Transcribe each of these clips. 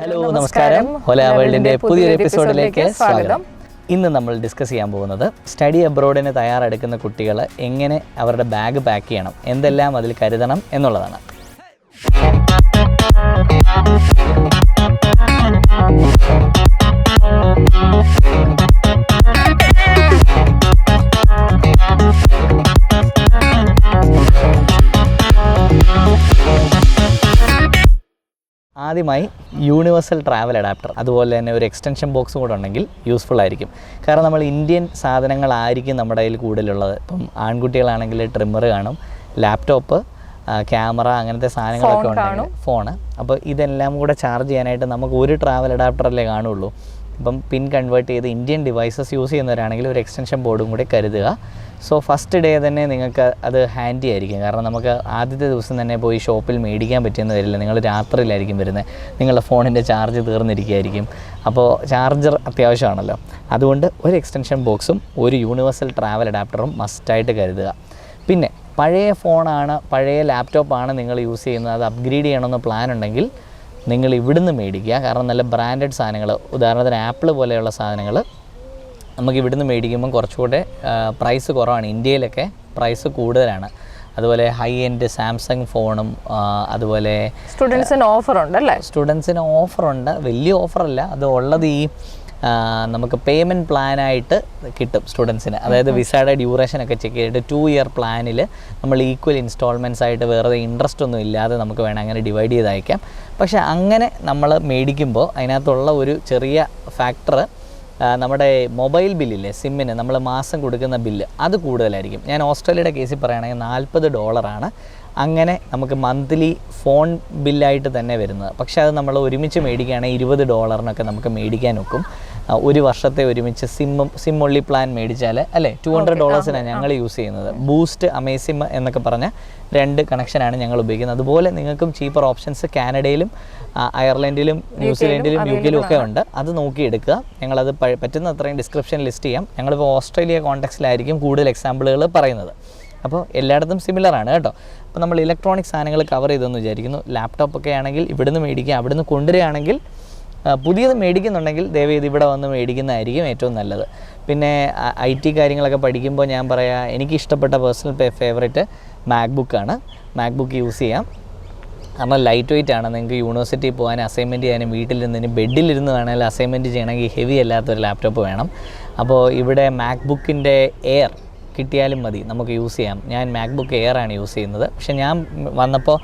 Hello നമസ്കാരം. ഹോല വേൾഡിൻ്റെ പുതിയൊരു എപ്പിസോഡിലേക്ക് സ്വാഗതം. ഇന്ന് നമ്മൾ ഡിസ്കസ് ചെയ്യാൻ പോകുന്നത് സ്റ്റഡി അബ്രോഡിന് തയ്യാറെടുക്കുന്ന കുട്ടികൾ എങ്ങനെ അവരുടെ ബാഗ് പാക്ക് ചെയ്യണം, എന്തെല്ലാം അതിൽ കരുതണം എന്നുള്ളതാണ്. ആദ്യമായി യൂണിവേഴ്സൽ ട്രാവൽ അഡാപ്റ്റർ, അതുപോലെ തന്നെ ഒരു എക്സ്റ്റൻഷൻ ബോക്സും കൂടെ ഉണ്ടെങ്കിൽ യൂസ്ഫുൾ ആയിരിക്കും. കാരണം നമ്മൾ ഇന്ത്യൻ സാധനങ്ങളായിരിക്കും നമ്മുടെ കയ്യിൽ കൂടുതലുള്ളത്. ഇപ്പം ആൺകുട്ടികളാണെങ്കിൽ ട്രിമ്മർ കാണും, ലാപ്ടോപ്പ്, ക്യാമറ, അങ്ങനത്തെ സാധനങ്ങളൊക്കെ ഉണ്ടെങ്കിൽ ഫോണ്. അപ്പോൾ ഇതെല്ലാം കൂടെ ചാർജ് ചെയ്യാനായിട്ട് നമുക്ക് ഒരു ട്രാവൽ അഡാപ്റ്ററല്ലേ കാണുള്ളൂ. ഇപ്പം പിൻ കൺവേർട്ട് ചെയ്ത് ഇന്ത്യൻ ഡിവൈസസ് യൂസ് ചെയ്യുന്നവരാണെങ്കിൽ ഒരു എക്സ്റ്റൻഷൻ ബോർഡും കൂടെ കരുതുക. സോ ഫസ്റ്റ് ഡേ തന്നെ നിങ്ങൾക്ക് അത് ഹാൻഡി ആയിരിക്കും. കാരണം നമുക്ക് ആദ്യത്തെ ദിവസം തന്നെ പോയി ഷോപ്പിൽ മേടിക്കാൻ പറ്റിയെന്ന് വരില്ല. നിങ്ങൾ രാത്രിയിലായിരിക്കും വരുന്നത്, നിങ്ങളുടെ ഫോണിൻ്റെ ചാർജ് തീർന്നിരിക്കുകയായിരിക്കും. അപ്പോൾ ചാർജർ അത്യാവശ്യമാണല്ലോ. അതുകൊണ്ട് ഒരു എക്സ്റ്റൻഷൻ ബോക്സും ഒരു യൂണിവേഴ്സൽ ട്രാവൽ അഡാപ്റ്ററും മസ്റ്റായിട്ട് കരുതുക. പിന്നെ പഴയ ഫോണാണ്, പഴയ ലാപ്ടോപ്പാണ് നിങ്ങൾ യൂസ് ചെയ്യുന്നത്, അത് അപ്ഗ്രേഡ് ചെയ്യണമെന്ന് പ്ലാൻ ഉണ്ടെങ്കിൽ നിങ്ങൾ ഇവിടുന്ന് മേടിക്കുക. കാരണം നല്ല ബ്രാൻഡഡ് സാധനങ്ങൾ, ഉദാഹരണത്തിന് ആപ്പിൾ പോലെയുള്ള സാധനങ്ങൾ നമുക്ക് ഇവിടുന്ന് മേടിക്കുമ്പം കുറച്ചുകൂടെ പ്രൈസ് കുറവാണ്. ഇന്ത്യയിലൊക്കെ പ്രൈസ് കൂടുതലാണ്. അതുപോലെ ഹൈ എൻഡ് സാംസങ് ഫോണും, അതുപോലെ സ്റ്റുഡൻസിന് ഓഫറുണ്ട്. സ്റ്റുഡൻസിന് ഓഫറുണ്ട്, വലിയ ഓഫറല്ല. അത് ഉള്ളത് ഈ നമുക്ക് പേയ്മെൻറ്റ് പ്ലാനായിട്ട് കിട്ടും സ്റ്റുഡൻസിന്. അതായത് വിസയുടെ ഡ്യൂറേഷനൊക്കെ ചെക്ക് ചെയ്തിട്ട് 2 ഇയർ പ്ലാനിൽ നമ്മൾ ഈക്വൽ ഇൻസ്റ്റാൾമെൻറ്റ്സ് ആയിട്ട് വെറുതെ ഇൻട്രസ്റ്റ് ഒന്നും ഇല്ലാതെ നമുക്ക് വേണം അങ്ങനെ ഡിവൈഡ് ചെയ്ത് അയക്കാം. പക്ഷേ അങ്ങനെ നമ്മൾ മേടിക്കുമ്പോൾ അതിനകത്തുള്ള ഒരു ചെറിയ ഫാക്ടർ, നമ്മുടെ മൊബൈൽ ബില്ലില്ലേ, സിമ്മിന് നമ്മൾ മാസം കൊടുക്കുന്ന ബില്ല് അത് കൂടുതലായിരിക്കും. ഞാൻ ഓസ്ട്രേലിയയുടെ കേസിൽ പറയുകയാണെങ്കിൽ $40 അങ്ങനെ നമുക്ക് മന്ത്ലി ഫോൺ ബില്ലായിട്ട് തന്നെ വരുന്നത്. പക്ഷേ അത് നമ്മൾ ഒരുമിച്ച് മേടിക്കുകയാണെങ്കിൽ $20 നമുക്ക് മേടിക്കാൻ ഒക്കും. ഒരു വർഷത്തെ ഒരുമിച്ച് സിം ഒള്ളി പ്ലാൻ മേടിച്ചാൽ അല്ലേ $200 ഞങ്ങൾ യൂസ് ചെയ്യുന്നത്. ബൂസ്റ്റ്, അമേസിം എന്നൊക്കെ പറഞ്ഞ 2 കണക്ഷനാണ് ഞങ്ങൾ ഉപയോഗിക്കുന്നത്. അതുപോലെ നിങ്ങൾക്കും ചീപ്പർ ഓപ്ഷൻസ് കാനഡയിലും അയർലൻഡിലും ന്യൂസിലൻഡിലും യുകെയിലും ഒക്കെ ഉണ്ട്. അത് നോക്കിയെടുക്കുക. ഞങ്ങളത് പറ്റുന്ന അത്രയും ഡിസ്ക്രിപ്ഷൻ ലിസ്റ്റ് ചെയ്യാം. ഞങ്ങളിപ്പോൾ ഓസ്ട്രേലിയ കോണ്ടെക്സ്റ്റിലായിരിക്കും കൂടുതൽ എക്സാമ്പിളുകൾ പറയുന്നത്. അപ്പോൾ എല്ലായിടത്തും സിമിലറാണ് കേട്ടോ. അപ്പോൾ നമ്മൾ ഇലക്ട്രോണിക് സാധനങ്ങൾ കവർ ചെയ്തെന്ന് വിചാരിക്കുന്നു. ലാപ്ടോപ്പൊക്കെ ആണെങ്കിൽ ഇവിടുന്ന് മേടിക്കുക, അവിടുന്ന് കൊണ്ടുവരികയാണെങ്കിൽ പുതിയത് മേടിക്കുന്നുണ്ടെങ്കിൽ ദയവേത് ഇവിടെ വന്ന് മേടിക്കുന്നതായിരിക്കും ഏറ്റവും നല്ലത്. പിന്നെ IT കാര്യങ്ങളൊക്കെ പഠിക്കുമ്പോൾ ഞാൻ പറയാം, എനിക്ക് ഇഷ്ടപ്പെട്ട പേഴ്സണൽ ഫേവറേറ്റ് മാക്ബുക്കാണ്. മാക്ബുക്ക് യൂസ് ചെയ്യാം. കാരണം ലൈറ്റ് വെയിറ്റ് ആണ്. നിങ്ങൾക്ക് യൂണിവേഴ്സിറ്റിയിൽ പോകാൻ, അസൈൻമെൻറ്റ് ചെയ്യാനും, വീട്ടിലിരുന്ന് ബെഡിലിരുന്ന് വേണമെങ്കിൽ അസൈൻമെൻറ്റ് ചെയ്യണമെങ്കിൽ ഹെവി അല്ലാത്തൊരു ലാപ്ടോപ്പ് വേണം. അപ്പോൾ ഇവിടെ മാക്ബുക്കിൻ്റെ എയർ കിട്ടിയാലും മതി, നമുക്ക് യൂസ് ചെയ്യാം. ഞാൻ മാക്ബുക്ക് എയർ ആണ് യൂസ് ചെയ്യുന്നത്. പക്ഷേ ഞാൻ വന്നപ്പോൾ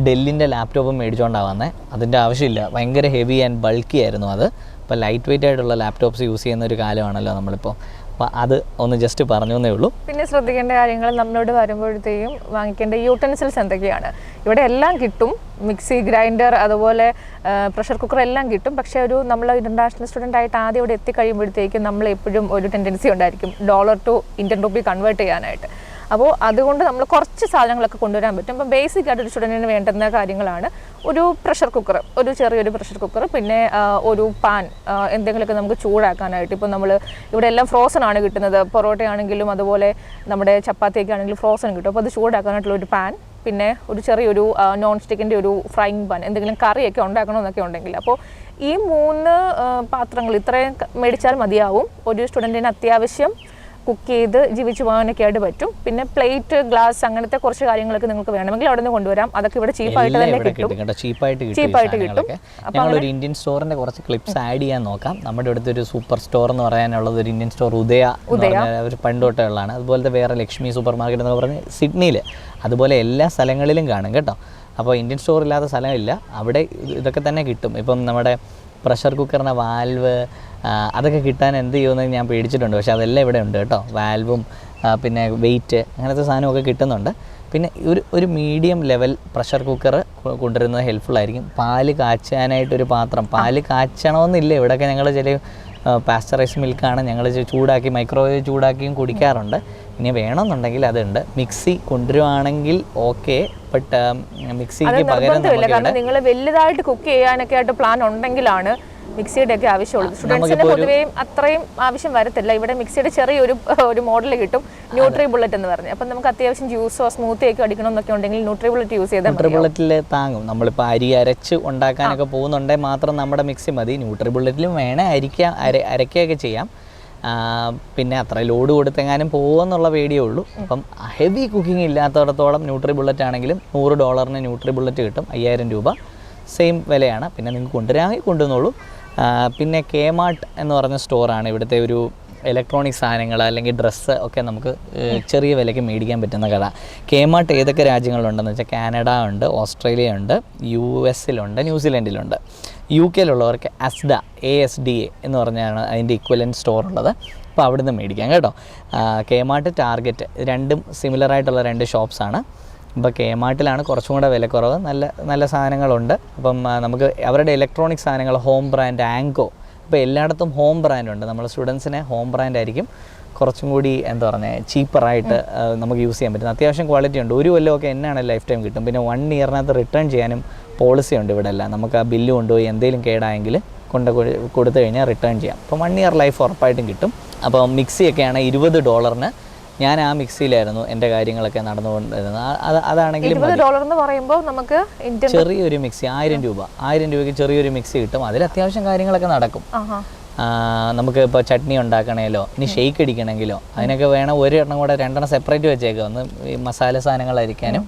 ഡെല്ലിൻ്റെ ലാപ്ടോപ്പ് മേടിച്ചുകൊണ്ടാണ് വന്നത്. അതിൻ്റെ ആവശ്യമില്ല, ഭയങ്കര ഹെവി ആൻഡ് ബൾക്കി ആയിരുന്നു അത്. അപ്പോൾ ലൈറ്റ് വെയിറ്റ് ആയിട്ടുള്ള ലാപ്ടോപ്സ് യൂസ് ചെയ്യുന്ന ഒരു കാലമാണല്ലോ നമ്മളിപ്പോൾ. അപ്പോൾ അത് ഒന്ന് ജസ്റ്റ് പറഞ്ഞു എന്നേ ഉള്ളൂ. പിന്നെ ശ്രദ്ധിക്കേണ്ട കാര്യങ്ങൾ നമ്മളോട് വരുമ്പോഴത്തേക്കും വാങ്ങിക്കേണ്ട യൂട്ടൻസിൽസ് എന്തൊക്കെയാണ്. ഇവിടെ എല്ലാം കിട്ടും, മിക്സി, ഗ്രൈൻഡർ, അതുപോലെ പ്രഷർ കുക്കർ എല്ലാം കിട്ടും. പക്ഷേ നമ്മൾ ഇൻ്റർനാഷണൽ സ്റ്റുഡൻ്റ് ആയിട്ട് ആദ്യം ഇവിടെ എത്തിക്കഴിയുമ്പോഴത്തേക്കും നമ്മൾ എപ്പോഴും ഒരു ടെൻഡൻസി ഉണ്ടായിരിക്കും $1 to Indian rupee കൺവേർട്ട് ചെയ്യാനായിട്ട്. അപ്പോൾ അതുകൊണ്ട് നമ്മൾ കുറച്ച് സാധനങ്ങളൊക്കെ കൊണ്ടുവരാൻ പറ്റും. അപ്പം ബേസിക് ആയിട്ട് ഒരു സ്റ്റുഡൻറ്റിന് വേണ്ടുന്ന കാര്യങ്ങളാണ് ഒരു പ്രഷർ കുക്കർ, ഒരു ചെറിയൊരു പ്രഷർ കുക്കർ, പിന്നെ ഒരു പാൻ, എന്തെങ്കിലുമൊക്കെ നമുക്ക് ചൂടാക്കാനായിട്ട്. ഇപ്പോൾ നമ്മൾ ഇവിടെ എല്ലാം ഫ്രോസൺ ആണ് കിട്ടുന്നത്. പൊറോട്ടയാണെങ്കിലും അതുപോലെ നമ്മുടെ ചപ്പാത്തിയൊക്കെ ആണെങ്കിലും ഫ്രോസൺ കിട്ടും. അപ്പോൾ അത് ചൂടാക്കാനായിട്ടുള്ള ഒരു പാൻ, പിന്നെ ഒരു ചെറിയൊരു നോൺ സ്റ്റിക്കിൻ്റെ ഒരു ഫ്രൈങ് പാൻ, എന്തെങ്കിലും കറിയൊക്കെ ഉണ്ടാക്കണമെന്നൊക്കെ ഉണ്ടെങ്കിൽ. അപ്പോൾ ഈ 3 പാത്രങ്ങൾ ഇത്രയും മേടിച്ചാൽ മതിയാവും. ഒരു സ്റ്റുഡൻറ്റിന് അത്യാവശ്യം കുക്ക് ചെയ്ത് ജീവിച്ചു പോകാനൊക്കെ ആയിട്ട് പറ്റും. പിന്നെ പ്ലേറ്റ്, ഗ്ലാസ്, അങ്ങനത്തെ കുറച്ച് കാര്യങ്ങളൊക്കെ നിങ്ങൾക്ക് വേണമെങ്കിൽ അവിടെ നിന്ന് കൊണ്ടുവരാം. അതൊക്കെ ഇവിടെ ചീപ്പായിട്ട് തന്നെ കിട്ടും. ചീപ്പായിട്ട് കിട്ടും. ഞങ്ങളൊരു ഇന്ത്യൻ സ്റ്റോറിന്റെ കുറച്ച് ക്ലിപ്സ് ആഡ് ചെയ്യാൻ നോക്കാം. നമ്മുടെ അടുത്ത് ഒരു സൂപ്പർ സ്റ്റോർ എന്ന് പറയാനുള്ളത് ഒരു ഇന്ത്യൻ സ്റ്റോർ ഉദയ ഒരു പണ്ടോട്ടേ ഉള്ളതാണ്. അതുപോലത്തെ വേറെ ലക്ഷ്മി സൂപ്പർ മാർക്കറ്റ് എന്നൊക്കെ പറഞ്ഞ് സിഡ്നിയിൽ, അതുപോലെ എല്ലാ സ്ഥലങ്ങളിലും കാണും കേട്ടോ. അപ്പോൾ ഇന്ത്യൻ സ്റ്റോർ ഇല്ലാത്ത സ്ഥലമില്ല, അവിടെ ഇതൊക്കെ തന്നെ കിട്ടും. ഇപ്പം നമ്മുടെ പ്രഷർ കുക്കറിൻ്റെ വാൽവ് അതൊക്കെ കിട്ടാൻ എന്ത് ചെയ്യുമെന്ന് ഞാൻ പേടിച്ചിട്ടുണ്ട്. പക്ഷേ അതെല്ലാം ഇവിടെ ഉണ്ട് കേട്ടോ. വാൽവും പിന്നെ വെയിറ്റ്, അങ്ങനത്തെ സാധനമൊക്കെ കിട്ടുന്നുണ്ട്. പിന്നെ ഒരു മീഡിയം ലെവൽ പ്രഷർ കുക്കർ കൊണ്ടുവരുന്നത് ഹെൽപ്ഫുൾ ആയിരിക്കും. പാല് കാച്ചാനായിട്ടൊരു പാത്രം, പാല് കാച്ചണമെന്നില്ല. ഇവിടെയൊക്കെ ഞങ്ങൾ ചില പാസ്ചറൈസ് മിൽക്കാണ് ഞങ്ങൾ ചൂടാക്കി, മൈക്രോവേവ് ചൂടാക്കിയും കുടിക്കാറുണ്ട്. ഇനി വേണമെന്നുണ്ടെങ്കിൽ അതുണ്ട്. മിക്സി കൊണ്ടുവരുവാണെങ്കിൽ ഓക്കെ, ബട്ട് മിക്സിക്ക് പകരം നിങ്ങൾ വലുതായിട്ട് കുക്ക് ചെയ്യാനൊക്കെ ആയിട്ട് പ്ലാൻ ഉണ്ടെങ്കിലാണ് മിക്സിയുടെ ഒക്കെ ആവശ്യമുള്ളൂ. സ്റ്റുഡൻസിന് പൊതുവേ അത്രയും ആവശ്യം വരത്തില്ല. ഇവിടെ മിക്സിയുടെ ചെറിയൊരു മോഡൽ കിട്ടും, ന്യൂട്രി ബുള്ളറ്റ് എന്ന് പറഞ്ഞ്. അപ്പം നമുക്ക് അത്യാവശ്യം ജ്യൂസോ സ്മൂത്തി ഒക്കെ അടിക്കണമെന്നൊക്കെ ഉണ്ടെങ്കിൽ ന്യൂട്രി ബുള്ളറ്റ് യൂസ് ചെയ്താൽ ന്യൂട്രി ബുള്ളറ്റിൽ താങ്ങും. നമ്മളിപ്പോൾ അരി അരച്ച് ഉണ്ടാക്കാനൊക്കെ പോകുന്നുണ്ടെങ്കിൽ മാത്രം നമ്മുടെ മിക്സി മതി. ന്യൂട്രി ബുള്ളറ്റിലും വേണേൽ അരയ്ക്കുകയൊക്കെ ചെയ്യാം. പിന്നെ അത്ര ലോഡ് കൊടുത്തെങ്ങാനും പോകുമെന്നുള്ള പേടിയേ ഉള്ളൂ. അപ്പം ഹെവി കുക്കിംഗ് ഇല്ലാത്തടത്തോളം ന്യൂട്രി ബുള്ളറ്റ് ആണെങ്കിലും $100 ന്യൂട്രി ബുള്ളറ്റ് കിട്ടും. 5000 രൂപ സെയിം വിലയാണ്. പിന്നെ നിങ്ങൾക്ക് കൊണ്ടുവരാമെങ്കിൽ കൊണ്ടുവന്നോളൂ. പിന്നെ കെ-മാർട്ട് എന്ന് പറഞ്ഞ സ്റ്റോറാണ് ഇവിടുത്തെ ഒരു ഇലക്ട്രോണിക് സാധനങ്ങൾ അല്ലെങ്കിൽ ഡ്രസ്സ് ഒക്കെ നമുക്ക് ചെറിയ വിലയ്ക്ക് മേടിക്കാൻ പറ്റുന്ന കട. കെ-മാർട്ട് ഏതൊക്കെ രാജ്യങ്ങളിലുണ്ടെന്ന് വെച്ചാൽ കാനഡ ഉണ്ട്, ഓസ്ട്രേലിയ ഉണ്ട്, US-ലുണ്ട്, ന്യൂസിലൻഡിലുണ്ട്. UK-ലുള്ളവർക്ക് ASDA എന്ന് പറഞ്ഞാണ് അതിൻ്റെ ഇക്വലൻറ്റ് സ്റ്റോർ ഉള്ളത്. അപ്പോൾ അവിടുന്ന് മേടിക്കാം കേട്ടോ. കെ-മാർട്ട്, ടാർഗറ്റ് രണ്ടും സിമിലറായിട്ടുള്ള 2 ഷോപ്സാണ്. ഇപ്പോൾ കെ-മാർട്ടിലാണ് കുറച്ചും കൂടെ വില കുറവ്. നല്ല സാധനങ്ങളുണ്ട്. അപ്പം നമുക്ക് അവരുടെ ഇലക്ട്രോണിക് സാധനങ്ങൾ ഹോം ബ്രാൻഡ് ആങ്കോ, ഇപ്പോൾ എല്ലായിടത്തും ഹോം ബ്രാൻഡുണ്ട്. നമ്മൾ സ്റ്റുഡൻസിനെ ഹോം ബ്രാൻഡായിരിക്കും കുറച്ചും കൂടി എന്താ പറയുക ചീപ്പറായിട്ട് നമുക്ക് യൂസ് ചെയ്യാൻ പറ്റും. അത്യാവശ്യം ക്വാളിറ്റി ഉണ്ട്. 1 കൊല്ലമൊക്കെ എന്നാണ് ലൈഫ് ടൈം കിട്ടും. പിന്നെ 1 ഇയറിനകത്ത് റിട്ടേൺ ചെയ്യാനും പോളിസി ഉണ്ട് ഇവിടെ എല്ലാം. നമുക്ക് ആ ബില്ല് കൊണ്ടുപോയി എന്തെങ്കിലും കേടായെങ്കിൽ കൊടുത്തു കഴിഞ്ഞാൽ റിട്ടേൺ ചെയ്യാം. അപ്പോൾ 1 ഇയർ ലൈഫ് ഉറപ്പായിട്ടും കിട്ടും. അപ്പോൾ മിക്സിയൊക്കെയാണ് $20. ഞാൻ ആ മിക്സിയിലായിരുന്നു എൻ്റെ കാര്യങ്ങളൊക്കെ നടന്നുകൊണ്ടിരുന്നത്. അതാണെങ്കിലും $20 എന്ന് പറയുമ്പോൾ നമുക്ക് ചെറിയൊരു മിക്സി 1000 രൂപയ്ക്ക് ചെറിയൊരു മിക്സി കിട്ടും. അതിൽ അത്യാവശ്യം കാര്യങ്ങളൊക്കെ നടക്കും. നമുക്ക് ഇപ്പോൾ ചട്നി ഉണ്ടാക്കണേലോ ഇനി ഷെയ്ക്ക് അടിക്കണമെങ്കിലോ അതിനൊക്കെ വേണം. ഒരെണ്ണം കൂടെ 2 സെപ്പറേറ്റ് വെച്ചേക്കാം. ഒന്ന് ഈ മസാല സാധനങ്ങൾ അരിക്കാനും,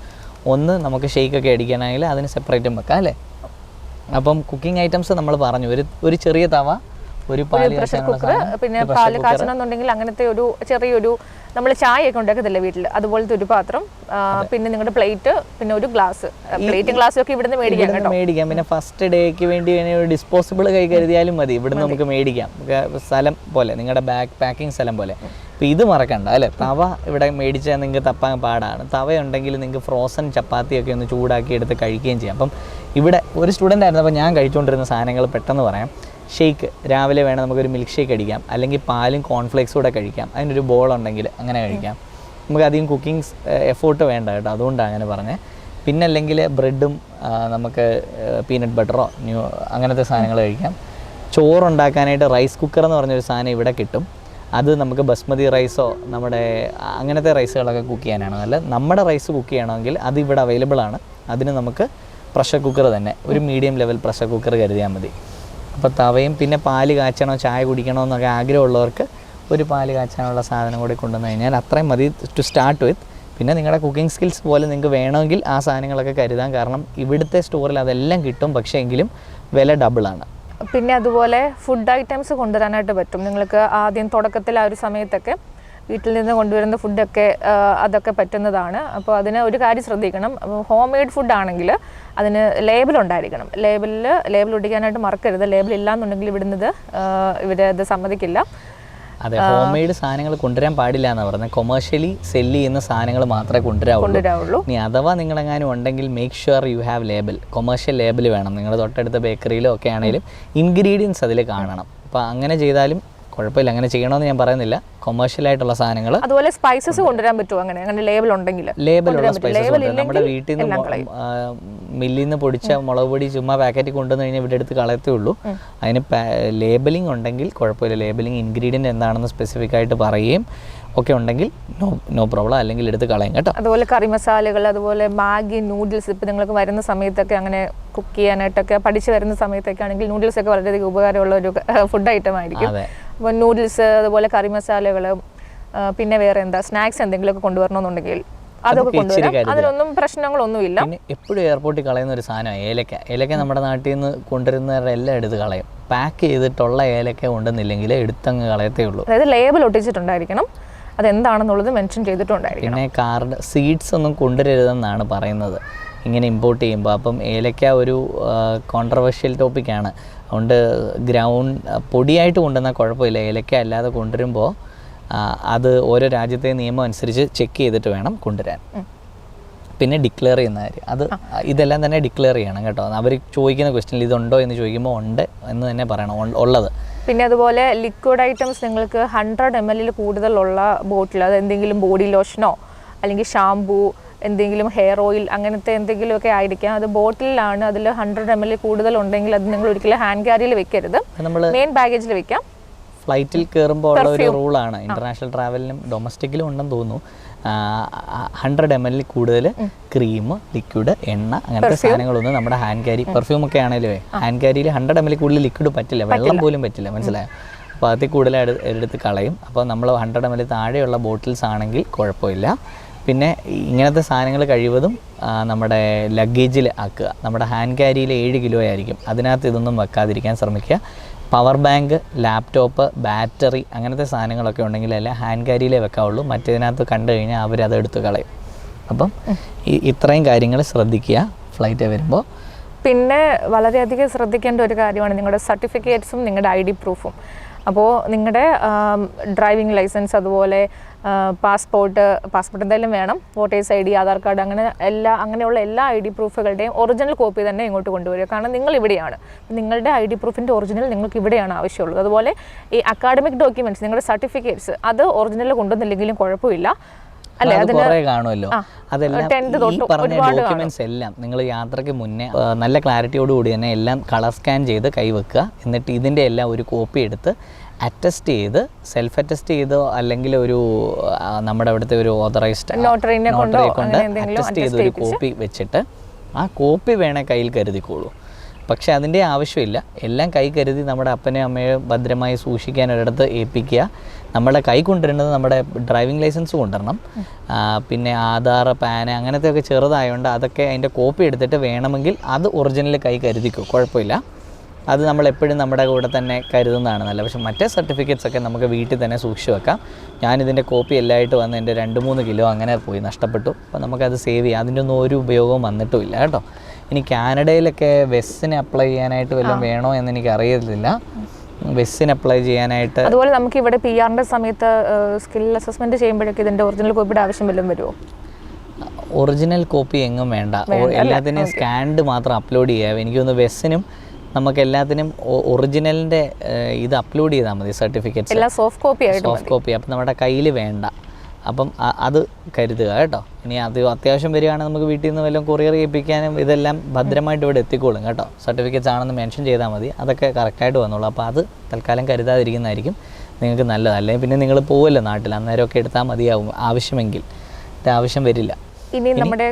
ഒന്ന് നമുക്ക് ഷെയ്ക്കൊക്കെ അടിക്കണമെങ്കിൽ അതിന് സെപ്പറേറ്റും വെക്കാം അല്ലേ. അപ്പം കുക്കിംഗ് ഐറ്റംസ് നമ്മൾ പറഞ്ഞു. ഒരു ചെറിയ തവ, ഒരു പ്രഷർ കുക്കർ, പിന്നെ പാല് കാച്ചണമെന്നുണ്ടെങ്കിൽ അങ്ങനത്തെ ഒരു ചെറിയൊരു നമ്മൾ ചായയൊക്കെ ഉണ്ടാക്കത്തില്ല വീട്ടിൽ, അതുപോലത്തെ ഒരു പാത്രം, പിന്നെ നിങ്ങളുടെ പ്ലേറ്റ്, പിന്നെ ഒരു ഗ്ലാസ്. പ്ലേറ്റും ഗ്ലാസ്സും ഒക്കെ ഇവിടുന്ന് മേടിക്കാം. പിന്നെ ഫസ്റ്റ് ഡേക്ക് വേണ്ടി ഒരു ഡിസ്പോസിബിൾ കൈ കരുതിയാലും മതി. ഇവിടുന്ന് നമുക്ക് മേടിക്കാം. സ്ഥലം പോലെ, നിങ്ങളുടെ പാക്കിംഗ് സ്ഥലം പോലെ. അപ്പോൾ ഇത് മറക്കണ്ട അല്ലേ. തവ ഇവിടെ മേടിച്ചാൽ നിങ്ങൾക്ക് തപ്പാൻ പാടാണ്. തവയുണ്ടെങ്കിൽ നിങ്ങൾക്ക് ഫ്രോസൺ ചപ്പാത്തിയൊക്കെ ഒന്ന് ചൂടാക്കി എടുത്ത് കഴിക്കുകയും ചെയ്യാം. അപ്പം ഇവിടെ ഒരു സ്റ്റുഡൻ്റ് ആയിരുന്നു. അപ്പോൾ ഞാൻ കഴിച്ചുകൊണ്ടിരുന്ന സാധനങ്ങൾ പെട്ടെന്ന് പറയാം. ഷേക്ക് രാവിലെ വേണം നമുക്കൊരു മിൽക്ക് ഷേക്ക് അടിക്കാം, അല്ലെങ്കിൽ പാലും കോൺഫ്ലേക്സും കൂടെ കഴിക്കാം. അതിനൊരു ബോൾ ഉണ്ടെങ്കിൽ അങ്ങനെ കഴിക്കാം. നമുക്ക് അധികം കുക്കിംഗ് എഫോർട്ട് വേണ്ട കേട്ടോ, അതുകൊണ്ടാണ് അങ്ങനെ പറഞ്ഞത്. പിന്നെ അല്ലെങ്കിൽ ബ്രെഡും നമുക്ക് പീനട്ട് ബട്ടറോ അങ്ങനത്തെ സാധനങ്ങൾ കഴിക്കാം. ചോറുണ്ടാക്കാനായിട്ട് റൈസ് കുക്കർ എന്ന് പറഞ്ഞൊരു സാധനം ഇവിടെ കിട്ടും. അത് നമുക്ക് ബസ്മതി റൈസോ നമ്മുടെ അങ്ങനത്തെ റൈസുകളൊക്കെ കുക്ക് ചെയ്യാനാണ് നല്ലത്. നമ്മുടെ റൈസ് കുക്ക് ചെയ്യണമെങ്കിൽ അത് ഇവിടെ അവൈലബിൾ ആണ്. അതിന് നമുക്ക് പ്രഷർ കുക്കർ തന്നെ, ഒരു മീഡിയം ലെവൽ പ്രഷർ കുക്കർ കരുതിയാൽ മതി. അപ്പോൾ തവയും പിന്നെ പാല് കാച്ചണോ ചായ കുടിക്കണോ എന്നൊക്കെ ആഗ്രഹമുള്ളവർക്ക് ഒരു പാല് കാച്ചാനുള്ള സാധനം കൂടി കൊണ്ടുവന്നു കഴിഞ്ഞാൽ അത്രയും മതി ടു സ്റ്റാർട്ട് വിത്ത്. പിന്നെ നിങ്ങളുടെ കുക്കിംഗ് സ്കിൽസ് പോലെ നിങ്ങൾക്ക് വേണമെങ്കിൽ ആ സാധനങ്ങളൊക്കെ കരുതാം. കാരണം ഇവിടുത്തെ സ്റ്റോറിൽ അതെല്ലാം കിട്ടും, പക്ഷേ എങ്കിലും വില ഡബിളാണ്. പിന്നെ അതുപോലെ ഫുഡ് ഐറ്റംസ് കൊണ്ടുവരാനായിട്ട് പറ്റും. നിങ്ങൾക്ക് ആദ്യം തുടക്കത്തിൽ ആ ഒരു സമയത്തൊക്കെ വീട്ടിൽ നിന്ന് കൊണ്ടുവരുന്ന ഫുഡൊക്കെ അതൊക്കെ പറ്റുന്നതാണ്. അപ്പോൾ അതിന് ഒരു കാര്യം ശ്രദ്ധിക്കണം. ഹോം മെയ്ഡ് ഫുഡ് ആണെങ്കിൽ അതിന് ലേബൽ ഉണ്ടായിരിക്കണം. ലേബൽ ഒട്ടിക്കാനായിട്ട് മറക്കരുത്. ലേബൽ ഇല്ലാന്നുണ്ടെങ്കിൽ ഇവരത് സമ്മതിക്കില്ല. അതെ, ഹോം മെയ്ഡ് സാധനങ്ങൾ കൊണ്ടുവരാൻ പാടില്ല എന്നാണ് പറഞ്ഞത്. കൊമേഴ്ഷ്യലി സെല്ല് ചെയ്യുന്ന സാധനങ്ങൾ മാത്രമേ കൊണ്ടുവരാവുള്ളൂ. ഇനി അഥവാ നിങ്ങളെങ്ങാനും ഉണ്ടെങ്കിൽ make sure you have label. Commercial label വേണം. നിങ്ങളുടെ തൊട്ടടുത്ത ബേക്കറിയിലോ ഒക്കെ ആണെങ്കിലും ഇൻഗ്രീഡിയൻസ് അതിൽ കാണണം. അപ്പോൾ അങ്ങനെ ചെയ്താലും കുഴപ്പമില്ല. അങ്ങനെ ചെയ്യണമെന്ന് ഞാൻ പറയുന്നില്ല. കൊമേഴ്ഷ്യൽ ആയിട്ടുള്ള സാധനങ്ങൾ, അതുപോലെ സ്പൈസസ് കൊണ്ടുവരാൻ പറ്റുമോ? അങ്ങനെ ലേബൽ ഉണ്ടെങ്കിൽ ലേബലുള്ള സ്പൈസസ് നമ്മുടെ വീട്ടിൽ നിന്ന് മില്ലിൽ നിന്ന് പൊടിച്ച മുളക് പൊടി ചുമ്മാ പാക്കറ്റിൽ കൊണ്ടുവന്ന് കഴിഞ്ഞാൽ ഇവിടെ എടുത്ത് കളയത്തേ ഉള്ളൂ. അതിന് ലേബലിംഗ് ഉണ്ടെങ്കിൽ കുഴപ്പമില്ല. ലേബലിംഗ് ഇൻഗ്രീഡിയൻറ്റ് എന്താണെന്ന് സ്പെസിഫിക് ആയിട്ട് പറയുകയും ഒക്കെ ഉണ്ടെങ്കിൽ നോ പ്രോബ്ലം, അല്ലെങ്കിൽ എടുത്ത് കളയും കേട്ടോ. അതുപോലെ കറി മസാലകൾ, അതുപോലെ മാഗി, നൂഡിൽസ്. ഇപ്പം നിങ്ങൾക്ക് വരുന്ന സമയത്തൊക്കെ അങ്ങനെ കുക്ക് ചെയ്യാനായിട്ടൊക്കെ പഠിച്ച് വരുന്ന സമയത്തൊക്കെ ആണെങ്കിൽ നൂഡിൽസ് ഒക്കെ വളരെയധികം ഉപകാരമുള്ള ഒരു ഫുഡ് ഐറ്റം ആയിരിക്കും. അപ്പോൾ നൂഡിൽസ്, അതുപോലെ കറി മസാലകൾ, പിന്നെ വേറെ എന്താ സ്നാക്സ് എന്തെങ്കിലുമൊക്കെ കൊണ്ടുവരണമെന്നുണ്ടെങ്കിൽ അതൊക്കെ കൊണ്ടുവരാം. അതിനൊന്നും പ്രശ്നങ്ങളൊന്നുമില്ല. പിന്നെ എപ്പോഴും എയർപോർട്ടിൽ കളയുന്ന ഒരു സാധനം ഏലക്ക നമ്മുടെ നാട്ടിൽ നിന്ന് കൊണ്ടുവരുന്നവരുടെ എല്ലാം എടുത്ത് കളയും. പാക്ക് ചെയ്തിട്ടുള്ള ഏലക്ക കൊണ്ടുവന്നില്ലെങ്കിൽ എടുത്തങ്ങ് കളയത്തേ ഉള്ളൂ. അതായത് ലേബൽ ഒട്ടിച്ചിട്ടുണ്ടായിരിക്കണം, അതെന്താണെന്നുള്ളത് മെൻഷൻ ചെയ്തിട്ടുണ്ടായിരിക്കണം. പിന്നെ കാർഡ് സീഡ്സ് ഒന്നും കൊണ്ടുവരരുതെന്നാണ് പറയുന്നത് ഇങ്ങനെ ഇമ്പോർട്ട് ചെയ്യുമ്പോൾ. അപ്പം ഏലക്ക ഒരു കോൺട്രവേഴ്ഷ്യൽ ടോപ്പിക്കാണ്. അതുകൊണ്ട് പൊടിയായിട്ട് കൊണ്ടുവന്നാൽ കുഴപ്പമില്ല. ഏലക്ക അല്ലാതെ കൊണ്ടുവരുമ്പോൾ അത് ഓരോ രാജ്യത്തെ നിയമം അനുസരിച്ച് ചെക്ക് ചെയ്തിട്ട് വേണം കൊണ്ടുവരാൻ. പിന്നെ ഡിക്ലെയർ ചെയ്യുന്ന കാര്യം, ഇതെല്ലാം തന്നെ ഡിക്ലെയർ ചെയ്യണം കേട്ടോ. അവർ ചോദിക്കുന്ന ക്വസ്റ്റ്യനിൽ ഇതുണ്ടോ എന്ന് ചോദിക്കുമ്പോൾ ഉണ്ട് എന്ന് തന്നെ പറയണം ഉള്ളത്. പിന്നെ അതുപോലെ ലിക്വിഡ് ഐറ്റംസ് നിങ്ങൾക്ക് 100 ml കൂടുതലുള്ള ബോട്ടിൽ, അത് എന്തെങ്കിലും ബോഡി ലോഷനോ അല്ലെങ്കിൽ ഷാംപൂ, എന്തെങ്കിലും ഹെയർ ഓയിൽ അങ്ങനത്തെ എന്തെങ്കിലുമൊക്കെ ആയിരിക്കാം. അത് ബോട്ടിലാണ്, അതിൽ 100 ml കൂടുതലുണ്ടെങ്കിൽ അത് നിങ്ങൾ ഒരിക്കലും ഹാൻഡ് ക്യാരിയിൽ വെക്കരുത്, മെയിൻ ബാഗേജിൽ വെക്കാം. ഫ്ലൈറ്റിൽ കയറുമ്പോൾ ഉള്ള ഒരു റൂളാണ്, ഇന്റർനാഷണൽ ട്രാവലിനും ഡൊമസ്റ്റിക്കിലും ഉണ്ടെന്ന് തോന്നുന്നു. 100 ml കൂടുതൽ ക്രീം, ലിക്വിഡ്, എണ്ണ അങ്ങനത്തെ സാധനങ്ങളൊന്നും നമ്മുടെ ഹാൻഡ് ക്യാരി, പെർഫ്യൂം ഒക്കെ ആണെങ്കിലും ഹാൻഡ് ക്യാരിയിൽ 100 ml കൂടുതൽ ലിക്വിഡ് പറ്റില്ല, വെള്ളം പോലും പറ്റില്ല, മനസ്സിലായോ? അപ്പോൾ അതിൽ കൂടുതൽ എടുത്ത് കളയും. അപ്പോൾ നമ്മൾ 100 ml താഴെയുള്ള ബോട്ടിൽസ് ആണെങ്കിൽ കുഴപ്പമില്ല. പിന്നെ ഇങ്ങനത്തെ സാധനങ്ങൾ കഴിവതും നമ്മുടെ ലഗേജിൽ ആക്കുക. നമ്മുടെ ഹാൻഡ് ക്യാരിയിൽ 7 കിലോ ആയിരിക്കും, അതിനകത്ത് ഇതൊന്നും വെക്കാതിരിക്കാൻ ശ്രമിക്കുക. പവർ ബാങ്ക്, ലാപ്ടോപ്പ്, ബാറ്ററി അങ്ങനത്തെ സാധനങ്ങളൊക്കെ ഉണ്ടെങ്കിലല്ല ഹാൻഡ് ക്യാരിയിലേ വെക്കാവുള്ളൂ. മറ്റേതിനകത്ത് കണ്ടു കഴിഞ്ഞാൽ അവരത് എടുത്ത് കളയും. അപ്പം ഇത്രയും കാര്യങ്ങൾ ശ്രദ്ധിക്കുക ഫ്ലൈറ്റ് വരുമ്പോൾ. പിന്നെ വളരെയധികം ശ്രദ്ധിക്കേണ്ട ഒരു കാര്യമാണ് നിങ്ങളുടെ സർട്ടിഫിക്കറ്റ്സും നിങ്ങളുടെ ID പ്രൂഫും. അപ്പോൾ നിങ്ങളുടെ ഡ്രൈവിംഗ് ലൈസൻസ്, അതുപോലെ പാസ്പോർട്ട് എന്തായാലും വേണം, വോട്ടേഴ്സ് ID, ആധാർ കാർഡ്, അങ്ങനെയുള്ള എല്ലാ ID പ്രൂഫുകളുടെയും ഒറിജിനൽ കോപ്പി തന്നെ ഇങ്ങോട്ട് കൊണ്ടുവരിക. കാരണം നിങ്ങൾ ഇവിടെയാണ്, നിങ്ങളുടെ ID പ്രൂഫിൻ്റെ ഒറിജിനൽ നിങ്ങൾക്ക് ഇവിടെയാണ് ആവശ്യമുള്ളത്. അതുപോലെ ഈ അക്കാഡമിക് ഡോക്യുമെൻറ്റ്സ്, നിങ്ങളുടെ സർട്ടിഫിക്കറ്റ്സ്, അത് ഒറിജിനൽ കൊണ്ടുവന്നില്ലെങ്കിലും കുഴപ്പമില്ല, അല്ലേ? കുറേ കാണുമല്ലോ. അതെല്ലാം ഈ പറഞ്ഞ ഡോക്യുമെന്റ്സ് എല്ലാം നിങ്ങൾ യാത്രയ്ക്ക് മുന്നേ നല്ല ക്ലാരിറ്റിയോടുകൂടി തന്നെ എല്ലാം കളർ സ്കാൻ ചെയ്ത് കൈവെക്കുക. എന്നിട്ട് ഇതിൻ്റെ എല്ലാം ഒരു കോപ്പി എടുത്ത് അറ്റസ്റ്റ് ചെയ്ത്, സെൽഫ് അറ്റസ്റ്റ് ചെയ്തോ അല്ലെങ്കിൽ ഒരു നമ്മുടെ അവിടുത്തെ ഒരു ഓതറൈസ്ഡ് നോട്ടറിയെ കൊണ്ട് അറ്റസ്റ്റ് ചെയ്ത് ഒരു കോപ്പി വെച്ചിട്ട് ആ കോപ്പി വേണേ കയ്യിൽ കരുതിക്കോളൂ. പക്ഷെ അതിൻ്റെ ആവശ്യമില്ല, എല്ലാം കൈ കരുതി നമ്മുടെ അപ്പനെയും അമ്മയും ഭദ്രമായി സൂക്ഷിക്കാൻ ഒരിടത്ത് ഏൽപ്പിക്കുക. നമ്മുടെ കൈ കൊണ്ടുവരേണ്ടത് നമ്മുടെ ഡ്രൈവിംഗ് ലൈസൻസ് കൊണ്ടുവരണം, പിന്നെ ആധാർ, പാൻ അങ്ങനത്തെയൊക്കെ ചെറുതായതുകൊണ്ട് അതൊക്കെ അതിൻ്റെ കോപ്പി എടുത്തിട്ട് വേണമെങ്കിൽ അത് ഒറിജിനൽ കൈ കരുതിക്കോ, കുഴപ്പമില്ല. അത് നമ്മളെപ്പോഴും നമ്മുടെ കൂടെ തന്നെ കരുതുന്നതാണ് നല്ലത്. പക്ഷേ മറ്റേ സർട്ടിഫിക്കറ്റ്സ് ഒക്കെ നമുക്ക് വീട്ടിൽ തന്നെ സൂക്ഷിച്ച് വെക്കാം. ഞാനിതിൻ്റെ കോപ്പി എല്ലായിട്ട് വന്ന് എൻ്റെ 2-3 കിലോ അങ്ങനെ പോയി നഷ്ടപ്പെട്ടു. അപ്പോൾ നമുക്കത് സേവ് ചെയ്യാം, അതിൻ്റെ ഒന്നും ഒരു ഉപയോഗവും വന്നിട്ടുമില്ല കേട്ടോ. ഇനി കാനഡയിലൊക്കെ വെസ്സിന് അപ്ലൈ ചെയ്യാനായിട്ട് വല്ലതും വേണോ എന്ന് എനിക്ക് അറിയത്തില്ല. വെസ്സിന് അപ്ലൈ ചെയ്യാനായിട്ട് അതുപോലെ നമുക്ക് ഇവിടെ PR-ന്റെ സമയത്ത് സ്കിൽ അസസ്മെൻറ്റ് ചെയ്യുമ്പോഴൊക്കെ ഇതിൻ്റെ ഒറിജിനൽ കോപ്പിയുടെ ആവശ്യം വല്ലതും വരുമോ? ഒറിജിനൽ കോപ്പി എങ്ങും വേണ്ട, എല്ലാത്തിനും സ്കാൻഡ് മാത്രം അപ്ലോഡ് ചെയ്യാം. എനിക്ക് തോന്നുന്നു വെസ്സിനും നമുക്ക് എല്ലാത്തിനും ഒറിജിനലിൻ്റെ ഇത് അപ്ലോഡ് ചെയ്താൽ മതി, സർട്ടിഫിക്കറ്റ്സ് സോഫ്റ്റ് കോപ്പി. അപ്പം നമ്മുടെ കയ്യിൽ വേണ്ട. അപ്പം അത് കരുതുക കേട്ടോ. ഇനി അത് അത്യാവശ്യം വരികയാണെങ്കിൽ നമുക്ക് വീട്ടിൽ നിന്ന് വല്ലതും കൊറിയർ ചെയ്യിപ്പിക്കാനും ഇതെല്ലാം ഭദ്രമായിട്ട് ഇവിടെ എത്തിക്കോളും കേട്ടോ. സർട്ടിഫിക്കറ്റ്സ് ആണെന്ന് മെൻഷൻ ചെയ്താൽ മതി, അതൊക്കെ കറക്റ്റായിട്ട് വന്നോളൂ. അപ്പോൾ അത് തൽക്കാലം കരുതാതിരിക്കുന്നതായിരിക്കും നിങ്ങൾക്ക് നല്ലത്. അല്ലെങ്കിൽ പിന്നെ നിങ്ങൾ പോവല്ലോ നാട്ടിൽ, അന്നേരമൊക്കെ എടുത്താൽ മതിയാവും ആവശ്യമെങ്കിൽ. ഇത് ആവശ്യം വരില്ല. ഇനി നമ്മുടെ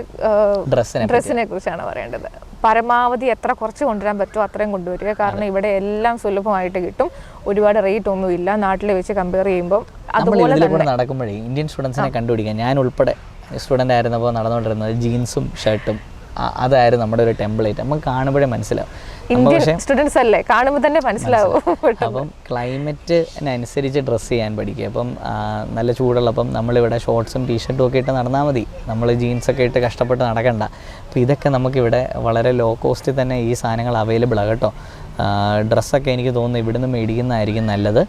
ഡ്രസ്സിനെ കുറിച്ചാണ് പറയേണ്ടത്. പരമാവധി എത്ര കുറച്ച് കൊണ്ടുവരാൻ പറ്റുമോ അത്രയും കൊണ്ടുവരിക. കാരണം ഇവിടെ എല്ലാം സുലഭമായിട്ട് കിട്ടും, ഒരുപാട് റേറ്റ് ഒന്നുമില്ല നാട്ടിൽ വെച്ച് കമ്പയർ ചെയ്യുമ്പോൾ. അതുപോലെ തന്നെ നടക്കുമ്പോഴേ ഇന്ത്യൻ സ്റ്റുഡൻസിനെ കണ്ടുപിടിക്കാം. ഞാൻ ഉൾപ്പെടെ സ്റ്റുഡൻ്റ് ആയിരുന്നപ്പോൾ നടന്നുകൊണ്ടിരുന്നത് ജീൻസും ഷർട്ടും അതായിരുന്നു നമ്മുടെ ഒരു ടെംപ്ലേറ്റ്. നമുക്ക് കാണുമ്പോഴേ മനസ്സിലാവും. ഇന്ത്യൻ സ്റ്റുഡൻസ് അല്ലേ, കാണുമ്പോൾ തന്നെ മനസ്സിലാവും. അപ്പം ക്ലൈമറ്റിനനുസരിച്ച് ഡ്രസ്സ് ചെയ്യാൻ പഠിക്കുക. അപ്പം നല്ല ചൂടുള്ളപ്പം നമ്മളിവിടെ ഷോർട്ട്സും ടീഷർട്ടും ഒക്കെ ഇട്ട് നടന്നാൽ മതി, നമ്മൾ ജീൻസൊക്കെ ഇട്ട് കഷ്ടപ്പെട്ട് നടക്കണ്ട. അപ്പോൾ ഇതൊക്കെ നമുക്കിവിടെ വളരെ ലോ കോസ്റ്റിൽ തന്നെ ഈ സാധനങ്ങൾ അവൈലബിൾ ആണ് കേട്ടോ. ഡ്രസ്സൊക്കെ എനിക്ക് തോന്നുന്നു ഇവിടുന്ന് മേടിക്കുന്നതായിരിക്കും നല്ലത്.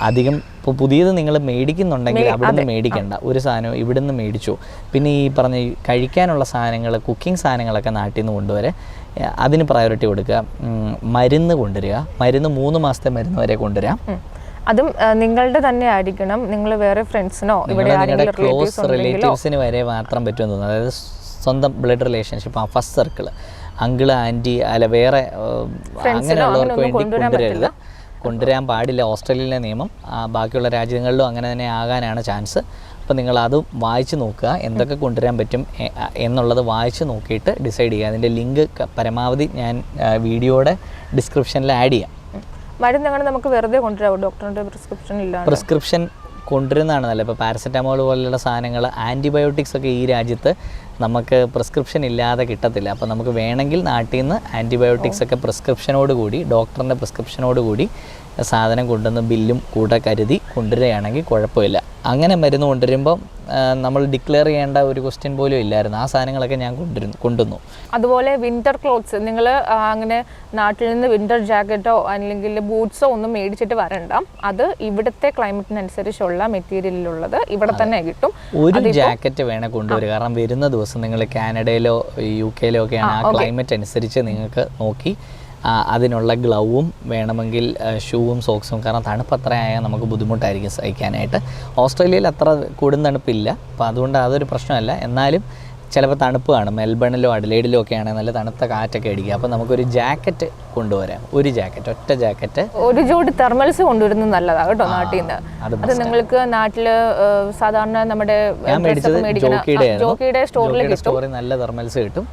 അധികം ഇപ്പോൾ പുതിയത് നിങ്ങൾ മേടിക്കുന്നുണ്ടെങ്കിൽ അവിടുന്ന് മേടിക്കണ്ട, ഒരു സാധനവും ഇവിടുന്ന് മേടിച്ചു. പിന്നെ ഈ പറഞ്ഞ കഴിക്കാനുള്ള സാധനങ്ങൾ, കുക്കിംഗ് സാധനങ്ങളൊക്കെ നാട്ടിൽ നിന്ന് കൊണ്ടുവരെ അതിന് പ്രയോറിറ്റി കൊടുക്കുക. മരുന്ന് കൊണ്ടുവരിക, മരുന്ന് 3 മാസത്തെ മരുന്ന് വരെ കൊണ്ടുവരാം. അതും നിങ്ങളുടെ തന്നെ ആയിരിക്കണം, നിങ്ങൾ വേറെ ഫ്രണ്ട്സിനോ നിങ്ങളുടെ ക്ലോസ് റിലേറ്റീവ്സിന് വരെ മാത്രം പറ്റുമെന്ന് തോന്നുന്നു. അതായത് സ്വന്തം blood relationship, first circle, uncle, aunty അല്ല വേറെ അങ്ങനെയുള്ളവർക്ക് വേണ്ടി കൊണ്ടുവരാൻ പാടില്ല. ഓസ്ട്രേലിയയിലെ നിയമം, ബാക്കിയുള്ള രാജ്യങ്ങളിലും അങ്ങനെ തന്നെ ആകാനാണ് ചാൻസ്. അപ്പോൾ നിങ്ങളത് വായിച്ച് നോക്കുക, എന്തൊക്കെ കൊണ്ടുവരാൻ പറ്റും എന്നുള്ളത് വായിച്ച് നോക്കിയിട്ട് ഡിസൈഡ് ചെയ്യുക. അതിൻ്റെ ലിങ്ക് പരമാവധി ഞാൻ വീഡിയോയുടെ ഡിസ്ക്രിപ്ഷനിൽ ആഡ് ചെയ്യാം. മരുന്ന് നമുക്ക് വെറുതെ കൊണ്ടുവരാമോ, ഡോക്ടറിൻ്റെ പ്രിസ്ക്രിപ്ഷൻ ഇല്ല? പ്രിസ്ക്രിപ്ഷൻ കൊണ്ടുവരുന്നതാണ് നല്ലത്. ഇപ്പോൾ പാരസെറ്റമോൾ പോലുള്ള സാധനങ്ങൾ, ആൻറ്റിബയോട്ടിക്സ് ഒക്കെ ഈ രാജ്യത്ത് നമുക്ക് പ്രിസ്ക്രിപ്ഷൻ ഇല്ലാതെ കിട്ടത്തില്ല. അപ്പോൾ നമുക്ക് വേണമെങ്കിൽ നാട്ടിൽ നിന്ന് ആൻറ്റിബയോട്ടിക്സ് ഒക്കെ പ്രിസ്ക്രിപ്ഷനോട് കൂടി, ഡോക്ടറിൻ്റെ പ്രിസ്ക്രിപ്ഷനോട് കൂടി സാധനം കൊണ്ടുവന്ന് ബില്ലും കൂടെ കരുതി കൊണ്ടുവരികയാണെങ്കിൽ കുഴപ്പമില്ല. അങ്ങനെ മരുന്ന് കൊണ്ടുവരുമ്പോൾ നമ്മൾ ഡിക്ലെയർ ചെയ്യേണ്ട ഒരു ക്വസ്റ്റ്യൻ പോലും ഇല്ലായിരുന്നു. ആ സാധനങ്ങളൊക്കെ ഞാൻ കൊണ്ടുവന്നു. അതുപോലെ വിൻ്റർ ക്ലോത്ത്സ് നിങ്ങൾ അങ്ങനെ നാട്ടിൽ നിന്ന് വിൻ്റർ ജാക്കറ്റോ അല്ലെങ്കിൽ ബൂട്ട്സോ ഒന്നും മേടിച്ചിട്ട് വരണ്ട. അത് ഇവിടുത്തെ ക്ലൈമറ്റിനനുസരിച്ചുള്ള മെറ്റീരിയലിലുള്ളത് ഇവിടെ തന്നെ കിട്ടും. ഒരു ജാക്കറ്റ് വേണേൽ കൊണ്ടുവരിക. കാരണം വരുന്ന ദിവസം നിങ്ങൾ കാനഡയിലോ UK-ലോ ഒക്കെയാണ് ആ ക്ലൈമറ്റ് അനുസരിച്ച് നിങ്ങൾക്ക് നോക്കി അതിനുള്ള ഗ്ലൗവും വേണമെങ്കിൽ ഷൂവും സോക്സും, കാരണം തണുപ്പ് അത്രയായാൽ നമുക്ക് ബുദ്ധിമുട്ടായിരിക്കും സഹിക്കാനായിട്ട്. ഓസ്ട്രേലിയയിൽ അത്ര കൂടും തണുപ്പില്ല, അപ്പോൾ അതുകൊണ്ട് അതൊരു പ്രശ്നമല്ല. എന്നാലും ചിലപ്പോൾ തണുപ്പ് കാണും. മെൽബണിലോ അഡലേഡിലോ ഒക്കെ ആണെങ്കിൽ നല്ല തണുത്ത കാറ്റൊക്കെ അടിക്കുക. അപ്പോൾ നമുക്കൊരു ജാക്കറ്റ് കൊണ്ടുവരാം, ഒരു ജാക്കറ്റ്, ഒറ്റ ജാക്കറ്റ്. ഒരു ജോഡി തെർമൽസ് കൊണ്ടുവരുന്നത് നല്ലതാണ് കേട്ടോ നാട്ടിൽ നിന്ന്. അത് നിങ്ങൾക്ക് നാട്ടില് സാധാരണ നമ്മുടെ ജോക്കിയുടെ സ്റ്റോറിൽ നല്ല തെർമൽസ് കിട്ടും,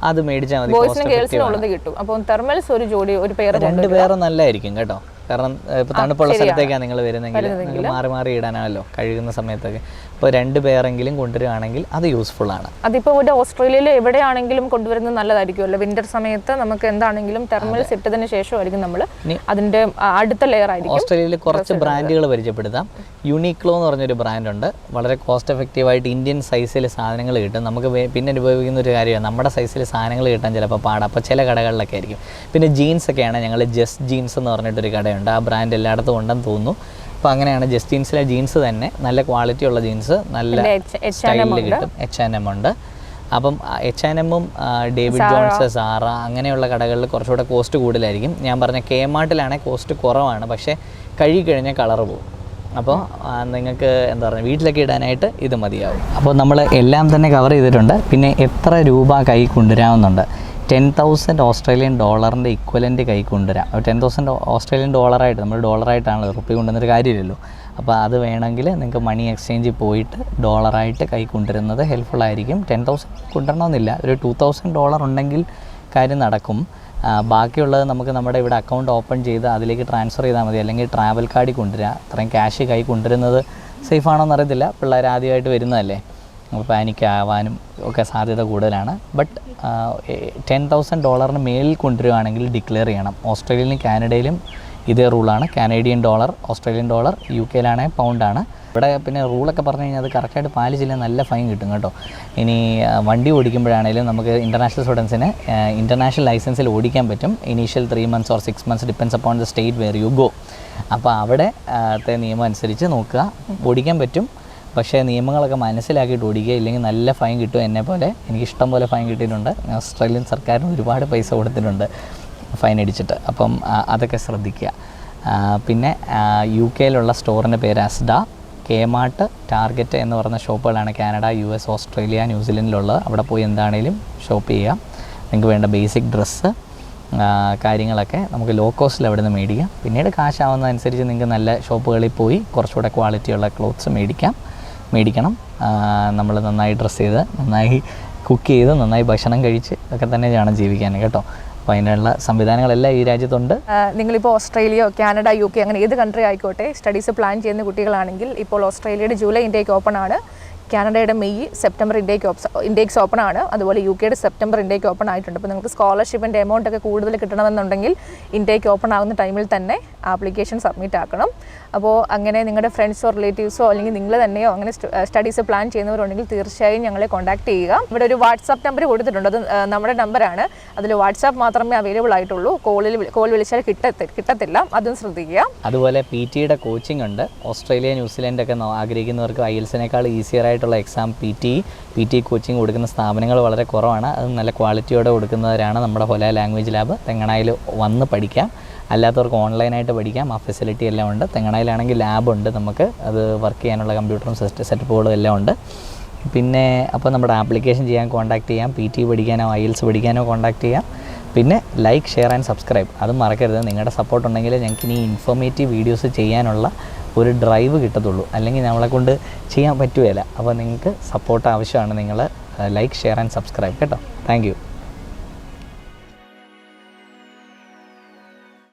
അത് മേടിച്ചാൽ മതി. ബോയ്സിനും ഗേൾസിനും ഉള്ളത് കിട്ടും. അപ്പോൾ തെർമൽസ് ഒരു ജോഡി, ഒരു പേര് 2 പേര് നല്ലതായിരിക്കും കേട്ടോ. കാരണം ഇപ്പോൾ തണുപ്പുള്ള സ്ഥലത്തേക്കാണ് നിങ്ങൾ വരുന്നെങ്കിൽ മാറി മാറി ഇടാനാണല്ലോ കഴുകുന്ന സമയത്തൊക്കെ. അപ്പോൾ 2 പേരെങ്കിലും കൊണ്ടുവരികയാണെങ്കിൽ അത് യൂസ്ഫുൾ ആണ്. അതിപ്പോൾ ഇവിടെ ഓസ്ട്രേലിയയിൽ എവിടെയാണെങ്കിലും കൊണ്ടുവരുന്നത് നല്ലതായിരിക്കുമല്ലോ. വിന്റർ സമയത്ത് നമുക്ക് എന്താണെങ്കിലും തെർമൽസ് ഇട്ടതിന് ശേഷമായിരിക്കും നമ്മൾ അതിന്റെ അടുത്ത ലെയർ ആയിരിക്കും. ഓസ്ട്രേലിയയിൽ കുറച്ച് ബ്രാൻഡുകൾ പരിചയപ്പെടുത്താം. യൂണിക്ലോ എന്ന് പറഞ്ഞൊരു ബ്രാൻഡുണ്ട്. വളരെ കോസ്റ്റ് എഫക്റ്റീവായിട്ട് ഇന്ത്യൻ സൈസിൽ സാധനങ്ങൾ കിട്ടും. നമുക്ക് പിന്നെ അനുഭവിക്കുന്ന ഒരു കാര്യമാണ്, നമ്മുടെ സൈസിൽ സാധനങ്ങൾ കിട്ടാൻ ചിലപ്പോൾ പാടാം. അപ്പോൾ ചില കടകളിലൊക്കെ ആയിരിക്കും. പിന്നെ ജീൻസൊക്കെയാണ്, ഞങ്ങൾ ജസ്റ്റ് ജീൻസ് എന്ന് പറഞ്ഞിട്ടൊരു കടയുണ്ട്. ആ ബ്രാൻഡ് എല്ലായിടത്തും ഉണ്ടെന്ന് തോന്നുന്നു. അപ്പോൾ അങ്ങനെയാണ് ജസ്റ്റ് ജീൻസിലെ ജീൻസ് തന്നെ നല്ല ക്വാളിറ്റി ഉള്ള ജീൻസ് നല്ല സ്റ്റൈലിൽ കിട്ടും. H&M ഉണ്ട്. അപ്പം H&M-ഉം ഡേവിഡ് ജോൺസ്, സാറ അങ്ങനെയുള്ള കടകളിൽ കുറച്ചുകൂടെ കോസ്റ്റ് കൂടുതലായിരിക്കും. ഞാൻ പറഞ്ഞ Kmartലാണെങ്കിൽ കോസ്റ്റ് കുറവാണ്, പക്ഷേ കഴുകി കഴിഞ്ഞാൽ കളറ് പോകും. അപ്പോൾ നിങ്ങൾക്ക് എന്താ പറയുക, വീട്ടിലൊക്കെ ഇടാനായിട്ട് ഇത് മതിയാവും. അപ്പോൾ നമ്മൾ എല്ലാം തന്നെ കവർ ചെയ്തിട്ടുണ്ട്. പിന്നെ എത്ര രൂപ കൈ കൊണ്ടുവരാവുന്നുണ്ട്. 10,000 ഓസ്ട്രേലിയൻ ഡോളറിൻ്റെ ഇക്വലൻ്റ് കൈ കൊണ്ടുവരാം. 10,000 ഓസ്ട്രേലിയൻ ഡോളറായിട്ട്, നമ്മൾ ഡോളറായിട്ടാണല്ലോ, റുപ്പി കൊണ്ടുവന്നൊരു കാര്യമില്ലല്ലോ. അപ്പോൾ അത് വേണമെങ്കിൽ നിങ്ങൾക്ക് മണി എക്സ്ചേഞ്ചിൽ പോയിട്ട് ഡോളറായിട്ട് കൈ കൊണ്ടുവരുന്നത് ഹെൽപ്ഫുള്ളായിരിക്കും. 10,000 കൊണ്ടുവരണമെന്നില്ല, ഒരു $2,000 ഉണ്ടെങ്കിൽ കാര്യം നടക്കും. ബാക്കിയുള്ളത് നമുക്ക് നമ്മുടെ ഇവിടെ അക്കൗണ്ട് ഓപ്പൺ ചെയ്ത് അതിലേക്ക് ട്രാൻസ്ഫർ ചെയ്താൽ മതി. അല്ലെങ്കിൽ ട്രാവൽ കാർഡിൽ കൊണ്ടുവരിക. അത്രയും ക്യാഷ് കൈ കൊണ്ടുവരുന്നത് സേഫാണോ എന്നറിയത്തില്ല, പിള്ളേർ ആദ്യമായിട്ട് വരുന്നതല്ലേ, അപ്പോൾ പാനിക് ആവാനും ഒക്കെ സാധ്യത കൂടുതലാണ്. ബട്ട് $10,000 മേളിൽ കൊണ്ടുവരികയാണെങ്കിൽ ഡിക്ലെയർ ചെയ്യണം. ഓസ്ട്രേലിയയിലും കാനഡയിലും ഇതേ റൂളാണ്. Canadian dollar, Australian dollar, UK പൗണ്ടാണ്. ഇവിടെ പിന്നെ റൂളൊക്കെ പറഞ്ഞു കഴിഞ്ഞാൽ അത് കറക്റ്റായിട്ട് പാലിച്ചില്ലെങ്കിൽ നല്ല ഫൈൻ കിട്ടും കേട്ടോ. ഇനി വണ്ടി ഓടിക്കുമ്പോഴാണെങ്കിലും നമുക്ക് ഇൻ്റർനാഷണൽ സ്റ്റുഡൻസിന് ഇൻ്റർനാഷണൽ ലൈസൻസിൽ ഓടിക്കാൻ പറ്റും. Initial 3 months or 6 months depends upon the state where you go. അപ്പോൾ അവിടത്തെ നിയമം അനുസരിച്ച് നോക്കുക, ഓടിക്കാൻ പറ്റും. പക്ഷേ നിയമങ്ങളൊക്കെ മനസ്സിലാക്കിയിട്ട് ഓടിക്കുക, ഇല്ലെങ്കിൽ നല്ല ഫൈൻ കിട്ടും. എന്നെപ്പോലെ എനിക്ക് ഇഷ്ടം പോലെ ഫൈൻ കിട്ടിയിട്ടുണ്ട്. ഓസ്ട്രേലിയൻ സർക്കാരിന് ഒരുപാട് പൈസ കൊടുത്തിട്ടുണ്ട് ഫൈൻ അടിച്ചിട്ട്. അപ്പം അതൊക്കെ ശ്രദ്ധിക്കുക. പിന്നെ UK സ്റ്റോറിൻ്റെ പേര് അസ്ഡ, Kmart, ടാർഗറ്റ് എന്ന് പറയുന്ന ഷോപ്പുകളാണ് കാനഡ, US, ഓസ്ട്രേലിയ, ന്യൂസിലൻഡിലുള്ളത്. അവിടെ പോയി എന്താണേലും ഷോപ്പ് ചെയ്യാം. നിങ്ങൾക്ക് വേണ്ട ബേസിക് ഡ്രസ്സ് കാര്യങ്ങളൊക്കെ നമുക്ക് ലോ കോസ്റ്റിൽ അവിടെ നിന്ന് മേടിക്കാം. പിന്നീട് കാശാവുന്നതനുസരിച്ച് നിങ്ങൾക്ക് നല്ല ഷോപ്പുകളിൽ പോയി കുറച്ചുകൂടെ ക്വാളിറ്റിയുള്ള ക്ലോത്ത്സ് മേടിക്കണം. നമ്മൾ നന്നായി ഡ്രസ്സ് ചെയ്ത്, നന്നായി കുക്ക് ചെയ്ത്, നന്നായി ഭക്ഷണം കഴിച്ച് ഒക്കെ തന്നെ വേണം ജീവിക്കാൻ കേട്ടോ. അപ്പോൾ അതിനുള്ള സംവിധാനങ്ങളെല്ലാം ഈ രാജ്യത്തുണ്ട്. നിങ്ങളിപ്പോൾ ഓസ്ട്രേലിയ, കാനഡ, UK അങ്ങനെ ഏത് കൺട്രി ആയിക്കോട്ടെ സ്റ്റഡീസ് പ്ലാൻ ചെയ്യുന്ന കുട്ടികളാണെങ്കിൽ ഇപ്പോൾ ഓസ്ട്രേലിയയുടെ ജൂലൈ ഇൻടേക്ക് ഓപ്പൺ ആണ്. കാനഡയുടെ മെയ്, സെപ്റ്റംബർ ഇൻടേക്സ് ഓപ്പൺ ആണ്. അതുപോലെ UKയുടെ സെപ്റ്റംബർ ഇൻടേക്ക് ഓപ്പൺ ആയിട്ടുണ്ട്. അപ്പോൾ നിങ്ങൾക്ക് സ്കോളർഷിപ്പിൻ്റെ എമൗണ്ട് ഒക്കെ കൂടുതൽ കിട്ടണമെന്നുണ്ടെങ്കിൽ ഇൻടേക്ക് ഓപ്പൺ ആകുന്ന ടൈമിൽ തന്നെ ആപ്ലിക്കേഷൻ സബ്മിറ്റ് ആക്കണം. അപ്പോൾ അങ്ങനെ നിങ്ങളുടെ ഫ്രണ്ട്സോ റിലേറ്റീവ്സോ അല്ലെങ്കിൽ നിങ്ങൾ തന്നെയോ അങ്ങനെ സ്റ്റഡീസ് പ്ലാൻ ചെയ്യുന്നവരുണ്ടെങ്കിൽ തീർച്ചയായും ഞങ്ങളെ കോൺടാക്ട് ചെയ്യുക. ഇവിടെ ഒരു വാട്സാപ്പ് നമ്പർ കൊടുത്തിട്ടുണ്ട്, അത് നമ്മുടെ നമ്പറാണ്. അതിൽ വാട്സാപ്പ് മാത്രമേ അവൈലബിൾ ആയിട്ടുള്ളൂ. കോൾ വിളിച്ചാൽ കിട്ടത്തില്ല, അതും ശ്രദ്ധിക്കുക. അതുപോലെ PT കോച്ചിങ് ഉണ്ട്. ഓസ്ട്രേലിയ, ന്യൂസിലൻഡ് ഒക്കെ ആഗ്രഹിക്കുന്നവർക്ക് IELTS-നേക്കാൾ ഈസിയർ ആയിട്ടുള്ള എക്സാം PT കോച്ചിങ് കൊടുക്കുന്ന സ്ഥാപനങ്ങൾ വളരെ കുറവാണ്. അത് നല്ല ക്വാളിറ്റിയോടെ കൊടുക്കുന്നവരാണ് നമ്മുടെ ഹൊല ലാംഗ്വേജ് ലാബ്. തെങ്ങണയിൽ വന്ന് പഠിക്കാം, അല്ലാത്തവർക്ക് ഓൺലൈനായിട്ട് പഠിക്കാം. ആ ഫെസിലിറ്റി എല്ലാം ഉണ്ട്. തെങ്ങണയിലാണെങ്കിൽ ലാബുണ്ട്, നമുക്ക് അത് വർക്ക് ചെയ്യാനുള്ള കമ്പ്യൂട്ടറും സെറ്റപ്പുകളും എല്ലാം ഉണ്ട്. പിന്നെ അപ്പോൾ നമ്മുടെ ആപ്ലിക്കേഷൻ ചെയ്യാൻ കോൺടാക്ട് ചെയ്യാം. PT പഠിക്കാനോ IELTS പഠിക്കാനോ കോൺടാക്ട് ചെയ്യാം. പിന്നെ ലൈക്ക്, ഷെയർ ആൻഡ് സബ്സ്ക്രൈബ് അതും മറക്കരുത്. നിങ്ങളുടെ സപ്പോർട്ട് ഉണ്ടെങ്കിൽ ഞങ്ങൾക്ക് ഇനി ഇൻഫോർമേറ്റീവ് വീഡിയോസ് ചെയ്യാനുള്ള ഒരു ഡ്രൈവ് കിട്ടത്തുള്ളൂ, അല്ലെങ്കിൽ നമ്മളെ കൊണ്ട് ചെയ്യാൻ പറ്റുകയില്ല. അപ്പോൾ നിങ്ങൾക്ക് സപ്പോർട്ട് ആവശ്യമാണ്. നിങ്ങൾ ലൈക്ക്, ഷെയർ ആൻഡ് സബ്സ്ക്രൈബ് കേട്ടോ. Thank you.